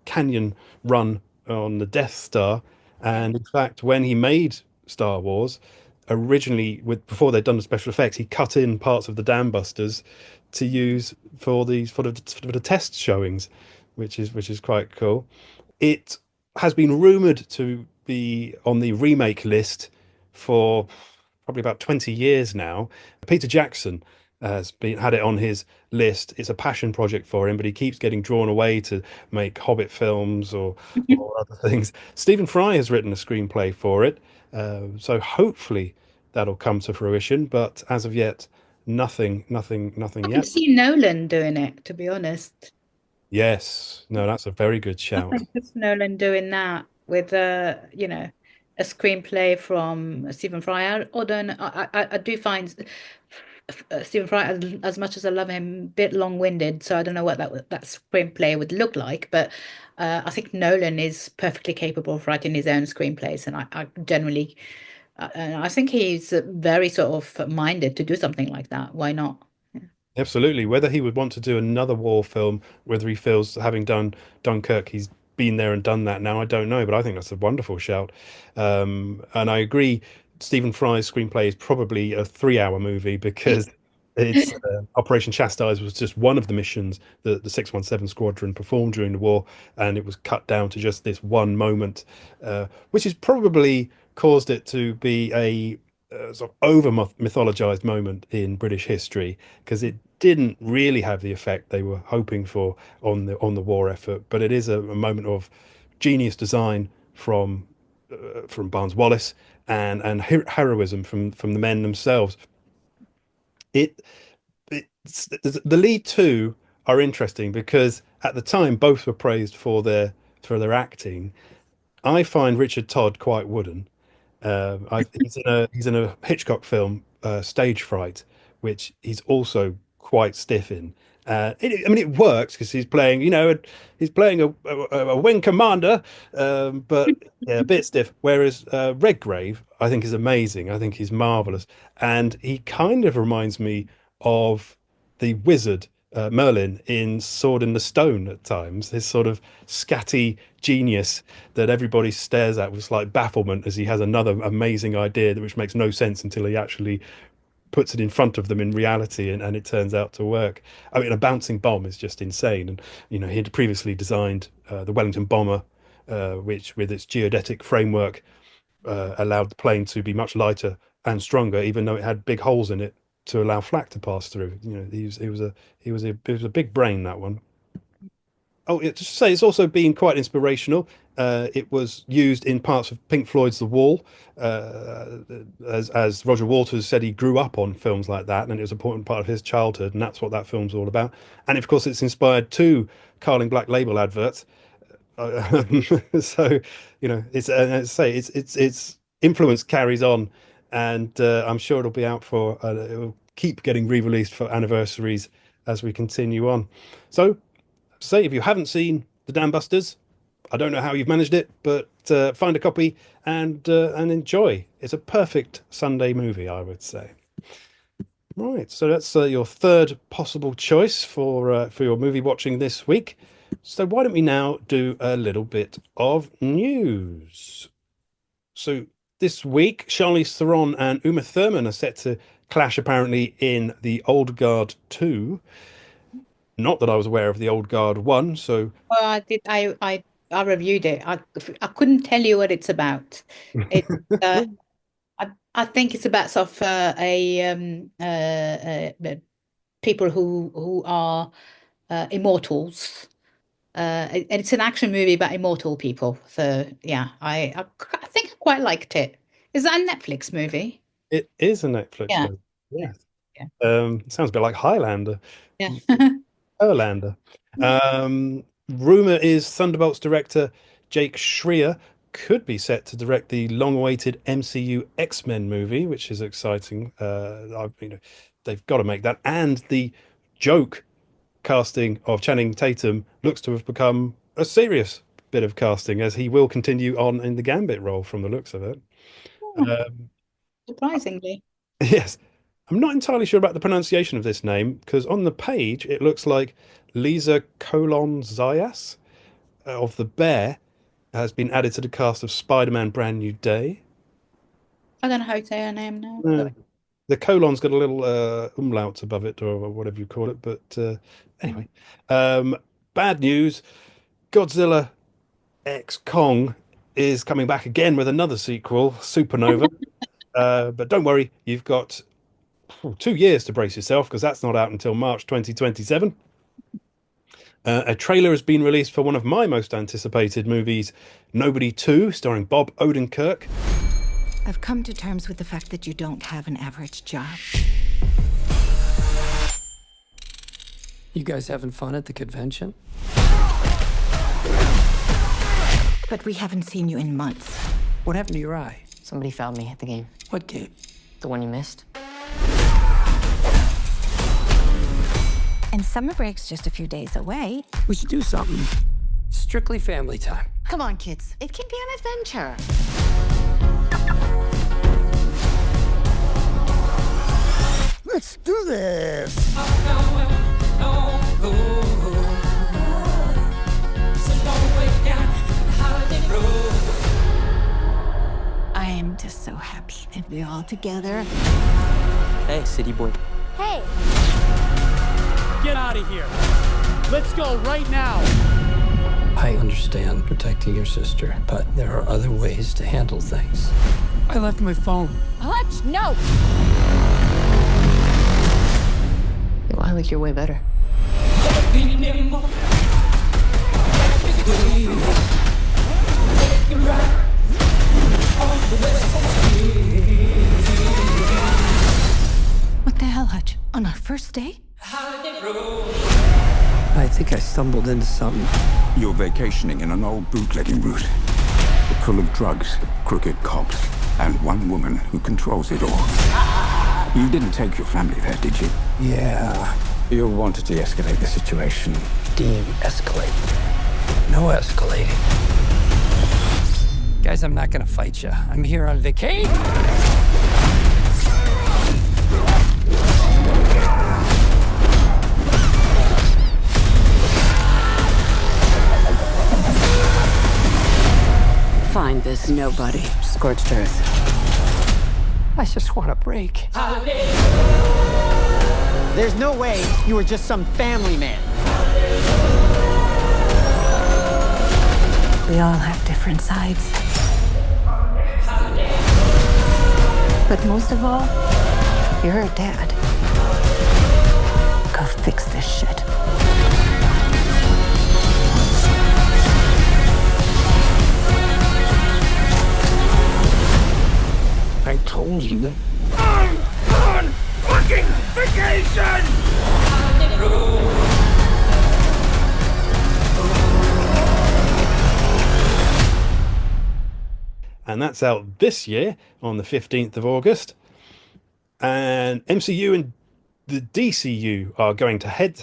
canyon run on the Death Star, and in fact, when he made Star Wars, originally before they'd done the special effects, he cut in parts of the Dam Busters to use for the test showings, which is quite cool. It has been rumoured to be on the remake list for probably about 20 years now. Peter Jackson has been had it on his list. It's a passion project for him, but he keeps getting drawn away to make Hobbit films or other things. Stephen Fry has written a screenplay for it, so hopefully that'll come to fruition. But as of yet, nothing I can yet. see Nolan doing it, to be honest. Yes, no, that's a very good I shout. think it's Nolan doing that with a screenplay from Stephen Fry. Although I do find Stephen Fry, as much as I love him, a bit long-winded. So I don't know what that screenplay would look like. But I think Nolan is perfectly capable of writing his own screenplays, and I generally, and I think he's very sort of minded to do something like that. Why not? Absolutely. Whether he would want to do another war film, whether he feels having done Dunkirk, he's been there and done that now, I don't know. But I think that's a wonderful shout. And I agree, Stephen Fry's screenplay is probably a 3-hour movie because it's Operation Chastise was just one of the missions that the 617 Squadron performed during the war, and it was cut down to just this one moment, which has probably caused it to be a sort of over mythologized moment in British history because it didn't really have the effect they were hoping for on the war effort. But it is a moment of genius design from Barnes Wallis and heroism from the men themselves. The lead two are interesting because at the time both were praised for their acting. I find Richard Todd quite wooden. He's in a Hitchcock film, Stage Fright, which he's also quite stiff in. I mean, it works because he's playing a wing commander, but yeah, a bit stiff. Whereas Redgrave, I think, is amazing. I think he's marvelous, and he kind of reminds me of the wizard Merlin in Sword in the Stone at times. His sort of scatty genius that everybody stares at with slight bafflement as he has another amazing idea which makes no sense until he actually puts it in front of them in reality and it turns out to work. I mean, a bouncing bomb is just insane. And, he had previously designed the Wellington bomber, which with its geodetic framework allowed the plane to be much lighter and stronger, even though it had big holes in it to allow flak to pass through. He was a big brain, that one. Oh, yeah, just to say, it's also been quite inspirational. It was used in parts of Pink Floyd's The Wall. As Roger Waters said, he grew up on films like that, and it was an important part of his childhood, and that's what that film's all about. And of course, it's inspired two Carling Black Label adverts. So, its influence carries on, and I'm sure it'll be out it'll keep getting re-released for anniversaries as we continue on. So, say if you haven't seen The Dam Busters, I don't know how you've managed it, but find a copy and enjoy. It's a perfect Sunday movie, I would say. Right, so that's your third possible choice for your movie watching this week. So why don't we now do a little bit of news? So this week, Charlize Theron and Uma Thurman are set to clash apparently in The Old Guard 2. Not that I was aware of The Old Guard 1, so... Well, I did. I reviewed it. I couldn't tell you what it's about. It I think it's about sort of people who are immortals. And it's an action movie about immortal people. So yeah, I think I quite liked it. Is that a Netflix movie? It is a Netflix movie. Yeah. Sounds a bit like Highlander. Yeah. Erlander. Rumor is Thunderbolts director Jake Schreier could be set to direct the long-awaited MCU X-Men movie, which is exciting. They've got to make that. And the joke casting of Channing Tatum looks to have become a serious bit of casting, as he will continue on in the Gambit role from the looks of it. Surprisingly. Yes. I'm not entirely sure about the pronunciation of this name, because on the page it looks like Lisa Colon Zayas of The Bear has been added to the cast of Spider-Man Brand New Day. I don't know how to say her name now. The colon's got a little umlaut above it, or whatever you call it. But anyway, bad news. Godzilla X Kong is coming back again with another sequel, Supernova. But don't worry, you've got 2 years to brace yourself, because that's not out until March 2027. A trailer has been released for one of my most anticipated movies, Nobody 2, starring Bob Odenkirk. I've come to terms with the fact that you don't have an average job. You guys having fun at the convention? But we haven't seen you in months. What happened to your eye? Somebody found me at the game. What game? The one you missed. And summer break's just a few days away. We should do something. Strictly family time. Come on, kids. It can be an adventure. Let's do this. I am just so happy that we're all together. Hey, city boy. Hey. Get out of here. Let's go right now. I understand protecting your sister, but there are other ways to handle things. I left my phone. Hutch, no. Well, I like your way better. What the hell, Hutch? On our first day? I think I stumbled into something. You're vacationing in an old bootlegging route, full of drugs, crooked cops, and one woman who controls it all. You didn't take your family there, did you? Yeah. You wanted to de-escalate the situation. De-escalate. No escalating. Guys, I'm not gonna fight you. I'm here on vacation. Find this nobody. Scorched earth. I just want a break. There's no way you were just some family man. We all have different sides. But most of all, you're a dad. Go fix this shit. I told you. I'm on fucking vacation! And that's out this year on the 15th of August. And MCU and the DCU are going head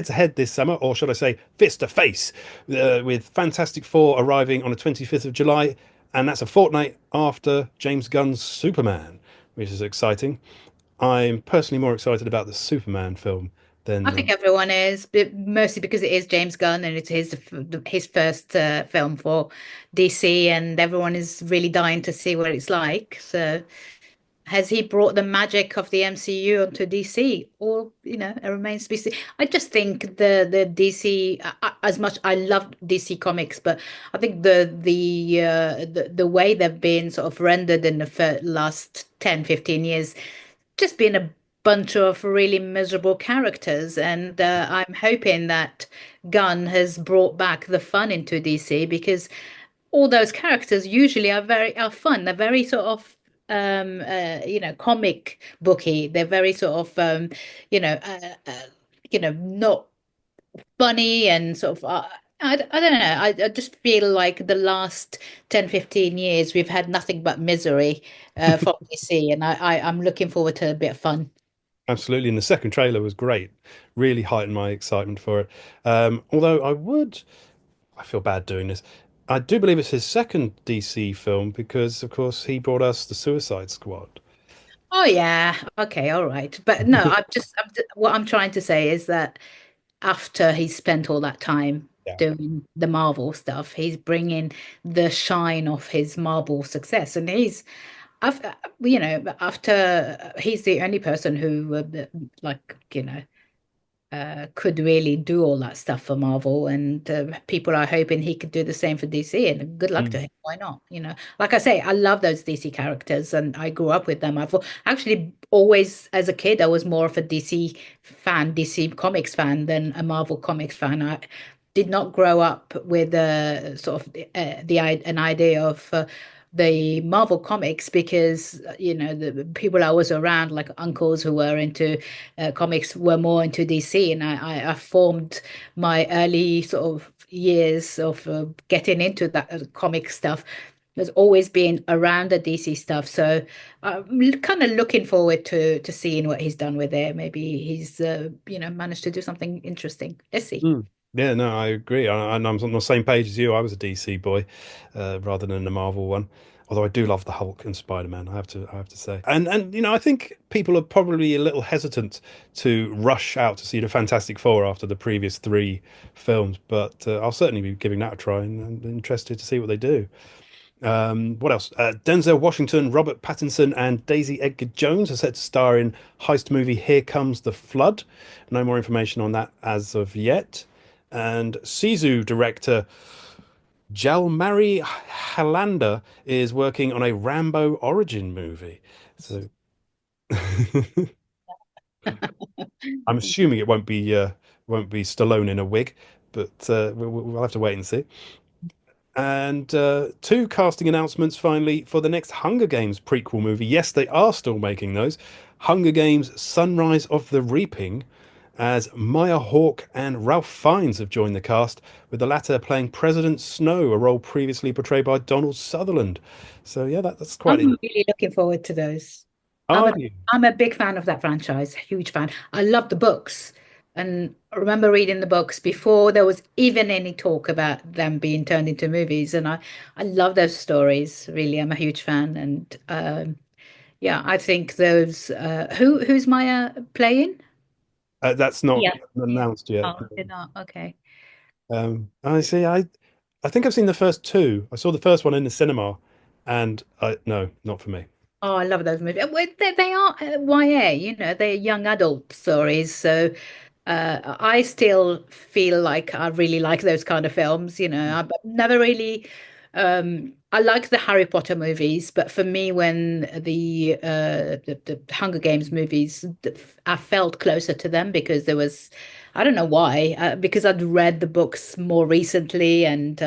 to head this summer, or should I say fist to face, with Fantastic Four arriving on the 25th of July, and that's a fortnight after James Gunn's Superman, which is exciting. I'm personally more excited about the Superman film than I think everyone is, but mostly because it is James Gunn and it's his first film for DC, and everyone is really dying to see what it's like. So, has he brought the magic of the MCU onto DC, or it remains to be seen? I just think the DC, as much I love DC comics, but I think the way they've been sort of rendered in the last 10-15 years, just been a bunch of really miserable characters, and I'm hoping that Gunn has brought back the fun into DC, because all those characters usually are fun. They're very sort of comic booky. They're very sort of not funny, and sort of I don't know. I just feel like the last 10-15 years we've had nothing but misery from DC, and I'm looking forward to a bit of fun. Absolutely, and the second trailer was great. Really heightened my excitement for it. Although I feel bad doing this. I do believe it's his second DC film, because, of course, he brought us the Suicide Squad. Oh yeah, okay, all right. But no, what I'm trying to say is that after he's spent all that time doing the Marvel stuff, he's bringing the shine of his Marvel success, and after he's the only person who could really do all that stuff for Marvel, and people are hoping he could do the same for DC. And good luck to him. Why not? Like I say, I love those DC characters, and I grew up with them. I've actually always, as a kid, I was more of a DC fan, DC Comics fan than a Marvel Comics fan. I did not grow up with sort of an idea of the Marvel comics because the people I was around, like uncles who were into comics, were more into DC, and I formed my early sort of years of getting into that comic stuff. There's always been around the DC stuff, so I'm kind of looking forward to seeing what he's done with it. Maybe he's managed to do something interesting. Let's see. Yeah, no, I agree. And I'm on the same page as you. I was a DC boy rather than a Marvel one. Although I do love the Hulk and Spider-Man, I have to say. And I think people are probably a little hesitant to rush out to see the Fantastic Four after the previous three films, but I'll certainly be giving that a try and interested to see what they do. What else? Denzel Washington, Robert Pattinson, and Daisy Edgar Jones are set to star in heist movie Here Comes the Flood. No more information on that as of yet. And Sisu director Jalmari Halanda is working on a Rambo origin movie. So I'm assuming it won't be Stallone in a wig, but we'll have to wait and see. And two casting announcements finally for the next Hunger Games prequel movie. Yes, they are still making those. Hunger Games: Sunrise of the Reaping, as Maya Hawke and Ralph Fiennes have joined the cast, with the latter playing President Snow, a role previously portrayed by Donald Sutherland. So yeah, that's quite. I'm really looking forward to those. I'm a big fan of that franchise, huge fan. I love the books, and I remember reading the books before there was even any talk about them being turned into movies, and I love those stories. Really, I'm a huge fan, and yeah, I think those. Who's Maya playing? That's not announced yet. Oh, they're not. Okay. I see. I think I've seen the first two. I saw the first one in the cinema, and no, not for me. Oh, I love those movies. Well, they are YA, they're young adult stories. So I still feel like I really like those kind of films. I've never really. I like the Harry Potter movies, but for me, when the Hunger Games movies, I felt closer to them because there was, I don't know why, because I'd read the books more recently, and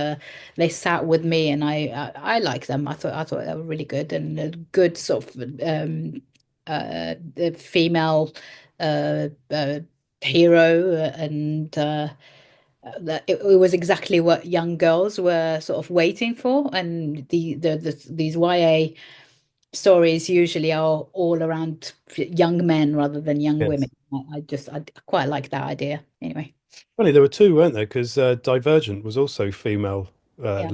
they sat with me, and I like them. I thought they were really good, and a good sort of the female hero, and that it was exactly what young girls were sort of waiting for. And these YA stories usually are all around young men rather than young women. I quite like that idea. Anyway, funny, there were two, weren't there? Because Divergent was also female led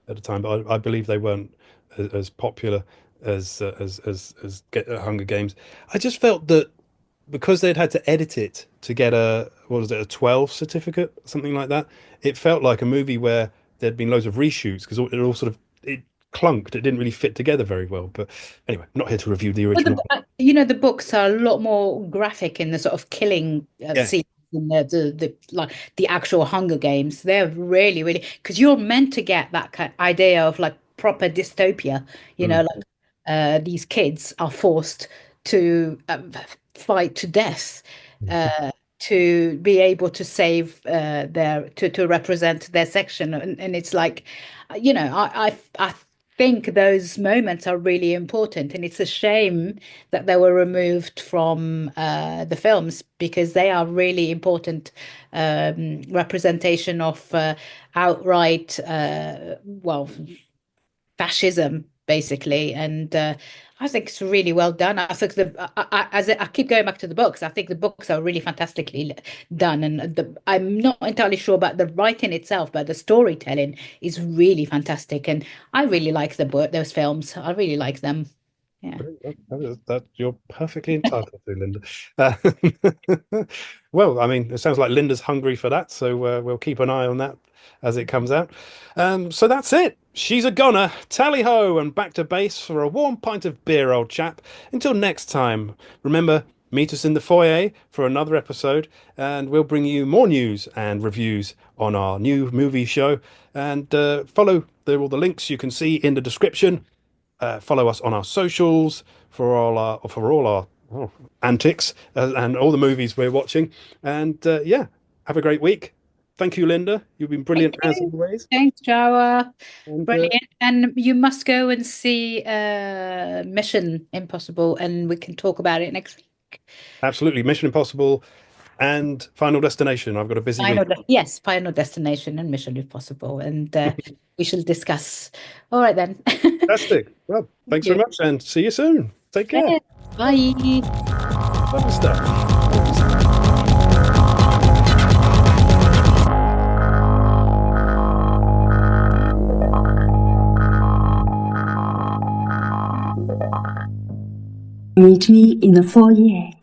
at the time, but I believe they weren't as popular as Hunger Games. I just felt that because they'd had to edit it to get a 12 certificate, something like that, it felt like a movie where there'd been loads of reshoots because it all sort of clunked. It didn't really fit together very well. But anyway, I'm not here to review the original. The books are a lot more graphic in the sort of killing scenes in the actual Hunger Games. They're really, really, because you're meant to get that idea of like proper dystopia. Like these kids are forced to fight to death to be able to save to represent their section, and it's like, I think those moments are really important, and it's a shame that they were removed from the films because they are really important representation of outright fascism basically. And I think it's really well done. I think I keep going back to the books. I think the books are really fantastically done, and I'm not entirely sure about the writing itself, but the storytelling is really fantastic, and I really like those films. I really like them. Yeah, that you're perfectly entitled to, Linda. Well, I mean, it sounds like Linda's hungry for that, so we'll keep an eye on that as it comes out. So that's it. She's a goner. Tally ho, and back to base for a warm pint of beer, old chap. Until next time, remember, meet us in the foyer for another episode, and we'll bring you more news and reviews on our new movie show. And follow all the links you can see in the description. Follow us on our socials for all our antics and all the movies we're watching. And have a great week. Thank you, Linda. You've been brilliant as always. Thanks, Jawa. And, Brilliant. And you must go and see Mission Impossible, and we can talk about it next week. Absolutely. Mission Impossible and Final Destination. I've got a busy week. Yes, Final Destination and Mission Impossible. And we shall discuss. All right, then. Fantastic. Well, thanks very much, and see you soon. Take care. Yeah. Bye. Lovely stuff. Meet me in the foyer.